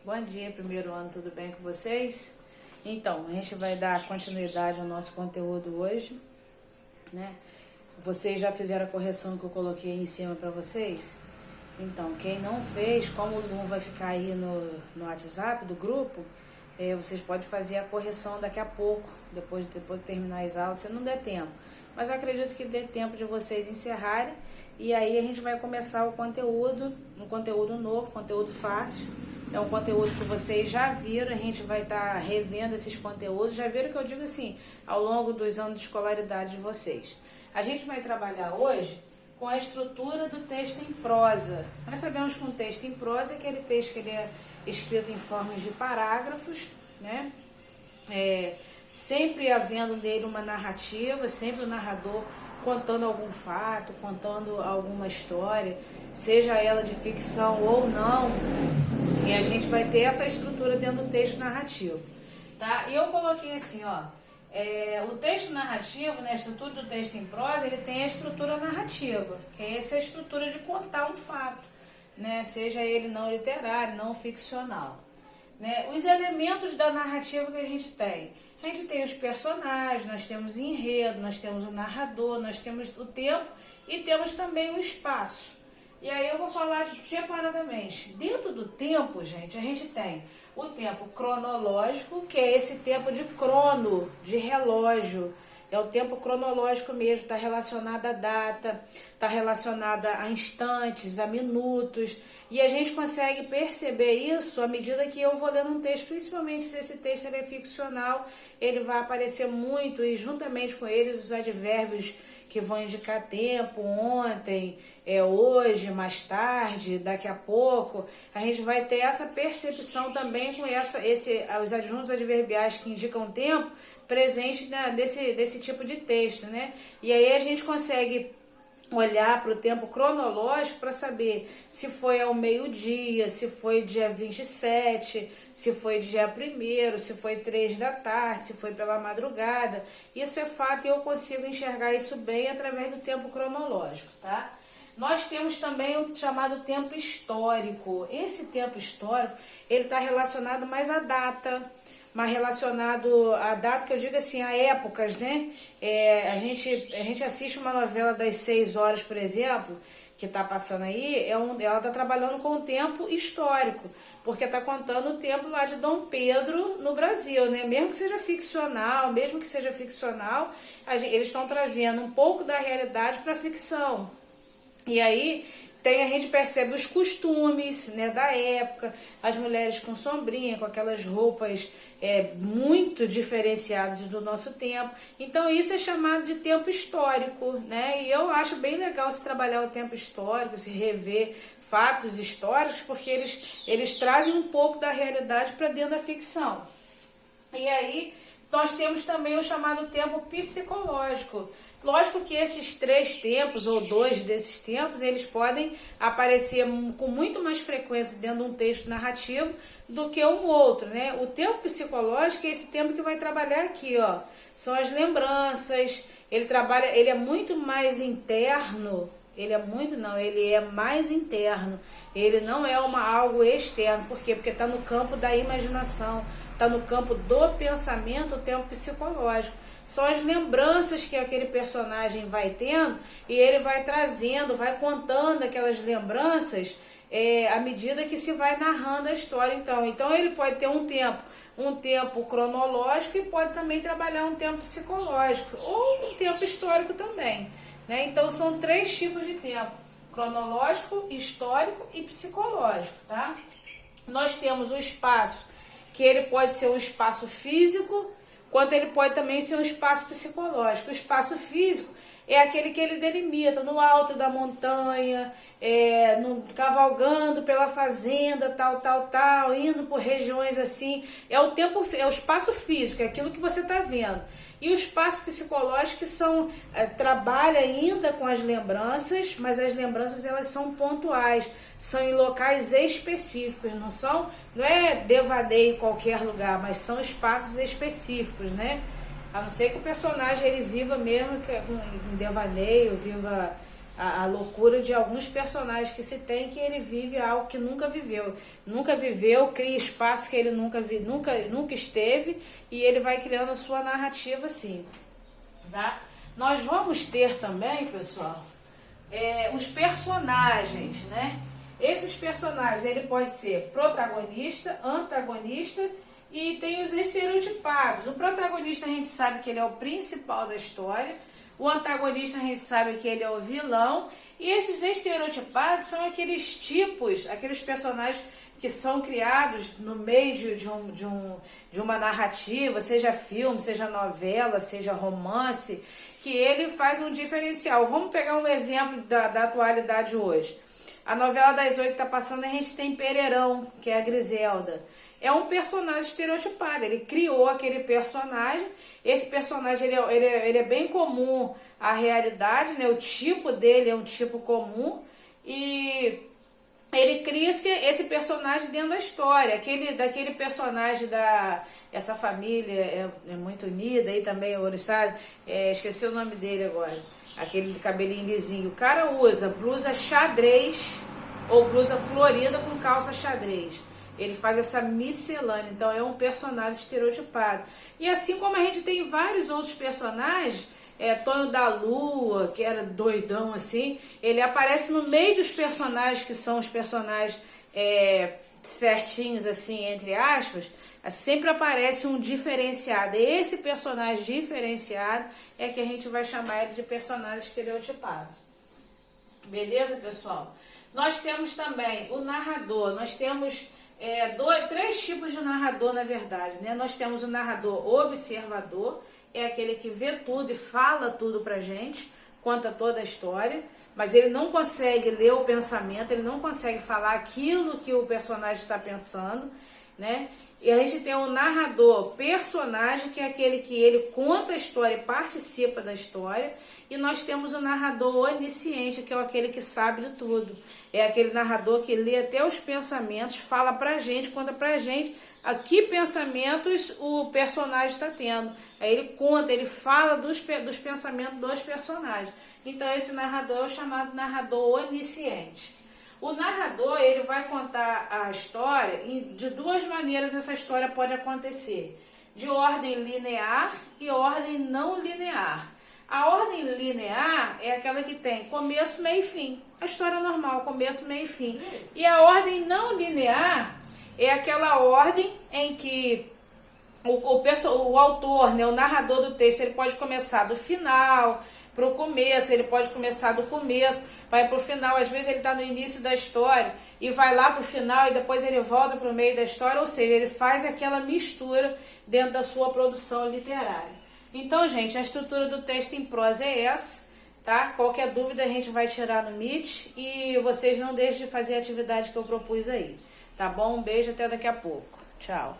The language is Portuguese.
Bom dia, primeiro ano, tudo bem com vocês? Então, a gente vai dar continuidade ao nosso conteúdo hoje, né? Vocês já fizeram a correção que eu coloquei em cima para vocês? Então, quem não fez, como não vai ficar aí no WhatsApp do grupo, vocês podem fazer a correção daqui a pouco, depois de terminar as aulas, se não der tempo. Mas eu acredito que dê tempo de vocês encerrarem, e aí a gente vai começar o conteúdo, um conteúdo novo, conteúdo fácil. É um conteúdo que vocês já viram, a gente vai estar revendo esses conteúdos, já viram que eu digo assim, ao longo dos anos de escolaridade de vocês. A gente vai trabalhar hoje com a estrutura do texto em prosa. Nós sabemos que um texto em prosa é aquele texto que ele é escrito em formas de parágrafos, né? Sempre havendo nele uma narrativa, sempre o narrador contando algum fato, contando alguma história, seja ela de ficção ou não, e a gente vai ter essa estrutura dentro do texto narrativo, tá? E eu coloquei assim, ó, o texto narrativo, né, a estrutura do texto em prosa, ele tem a estrutura narrativa, que é essa estrutura de contar um fato, né, seja ele não literário, não ficcional, né? Os elementos da narrativa que a gente tem os personagens, nós temos enredo, nós temos o narrador, nós temos o tempo e temos também o espaço. E aí eu vou falar separadamente. Dentro do tempo, gente, a gente tem o tempo cronológico, que é esse tempo de crono, de relógio. É o tempo cronológico mesmo, está relacionado à data, está relacionado a instantes, a minutos. E a gente consegue perceber isso à medida que eu vou lendo um texto, principalmente se esse texto é ficcional, ele vai aparecer muito, e juntamente com eles os advérbios que vão indicar tempo, ontem, hoje, mais tarde, daqui a pouco. A gente vai ter essa percepção também com os adjuntos adverbiais que indicam tempo presente desse tipo de texto, né? E aí a gente consegue olhar para o tempo cronológico para saber se foi ao meio-dia, se foi dia 27, se foi dia 1º, se foi 3 da tarde, se foi pela madrugada. Isso é fato e eu consigo enxergar isso bem através do tempo cronológico, tá? Nós temos também o chamado tempo histórico. Esse tempo histórico, ele está relacionado mais à data, mas relacionado à data, que eu digo assim, a épocas, né? A gente assiste uma novela das 6 horas, por exemplo, que está passando aí, ela está trabalhando com o tempo histórico, porque está contando o tempo lá de Dom Pedro no Brasil, né? Mesmo que seja ficcional, eles estão trazendo um pouco da realidade para a ficção. E aí a gente percebe os costumes, né, da época, as mulheres com sombrinha, com aquelas roupas muito diferenciadas do nosso tempo. Então isso é chamado de tempo histórico, né? E eu acho bem legal se trabalhar o tempo histórico, se rever fatos históricos, porque eles trazem um pouco da realidade para dentro da ficção. E aí nós temos também o chamado tempo psicológico. Lógico que esses 3 tempos, ou 2 desses tempos, eles podem aparecer com muito mais frequência dentro de um texto narrativo do que um outro, né? O tempo psicológico é esse tempo que vai trabalhar aqui, ó. São as lembranças, ele é muito mais interno, ele é mais interno. Ele não é algo externo. Por quê? Porque está no campo da imaginação, está no campo do pensamento, o tempo psicológico. São as lembranças que aquele personagem vai tendo e ele vai trazendo, vai contando aquelas lembranças à medida que se vai narrando a história. Então ele pode ter um tempo cronológico e pode também trabalhar um tempo psicológico ou um tempo histórico também, né? Então são 3 tipos de tempo: cronológico, histórico e psicológico, tá? Nós temos o espaço, que ele pode ser um espaço físico, quanto ele pode também ser um espaço psicológico. O espaço físico é aquele que ele delimita, no alto da montanha, cavalgando pela fazenda, tal, indo por regiões assim. É o espaço físico, é aquilo que você está vendo. E o espaço psicológico trabalha ainda com as lembranças, mas as lembranças elas são pontuais, são em locais específicos, não é devaneio em qualquer lugar, mas são espaços específicos, né? A não ser que o personagem ele viva mesmo em devaneio, viva a loucura de alguns personagens que se tem, que ele vive algo que nunca viveu. Nunca viveu, cria espaço que ele nunca esteve, e ele vai criando a sua narrativa assim. Tá? Nós vamos ter também, pessoal, os personagens, né? Esses personagens, ele pode ser protagonista, antagonista, e tem os estereotipados. O protagonista a gente sabe que ele é o principal da história, o antagonista a gente sabe que ele é o vilão, e esses estereotipados são aqueles tipos, aqueles personagens que são criados no meio de uma narrativa, seja filme, seja novela, seja romance, que ele faz um diferencial. Vamos pegar um exemplo da atualidade hoje. A novela das 8 que está passando, a gente tem Pereirão, que é a Griselda. É um personagem estereotipado, ele criou aquele personagem. Esse personagem ele é bem comum à realidade, né? O tipo dele é um tipo comum, e ele cria esse personagem dentro da história, daquele personagem essa família é muito unida, aí também, oriçado, esqueci o nome dele agora, aquele cabelinho lisinho. O cara usa blusa xadrez ou blusa florida com calça xadrez. Ele faz essa miscelânea, então é um personagem estereotipado. E assim como a gente tem vários outros personagens, Tonho da Lua, que era doidão assim, ele aparece no meio dos personagens que são os personagens certinhos, assim, entre aspas, sempre aparece um diferenciado. E esse personagem diferenciado é que a gente vai chamar ele de personagem estereotipado. Beleza, pessoal? Nós temos também o narrador, nós temos três tipos de narrador, na verdade, né? Nós temos o narrador observador, é aquele que vê tudo e fala tudo pra gente, conta toda a história, mas ele não consegue ler o pensamento, ele não consegue falar aquilo que o personagem está pensando, né? E a gente tem o narrador personagem, que é aquele que ele conta a história e participa da história. E nós temos o narrador onisciente, que é aquele que sabe de tudo. É aquele narrador que lê até os pensamentos, fala pra gente, conta pra gente a que pensamentos o personagem está tendo. Aí ele conta, ele fala dos pensamentos dos personagens. Então esse narrador é o chamado narrador onisciente. O narrador, ele vai contar a história de duas maneiras. Essa história pode acontecer: de ordem linear e ordem não linear. A ordem linear é aquela que tem começo, meio e fim. A história normal, começo, meio e fim. E a ordem não linear é aquela ordem em que o autor, né, o narrador do texto, ele pode começar do final para o começo, ele pode começar do começo, vai para o final. Às vezes ele está no início da história e vai lá para o final e depois ele volta para o meio da história, ou seja, ele faz aquela mistura dentro da sua produção literária. Então, gente, a estrutura do texto em prosa é essa, tá? Qualquer dúvida a gente vai tirar no Meet, e vocês não deixem de fazer a atividade que eu propus aí, tá bom? Um beijo, até daqui a pouco. Tchau.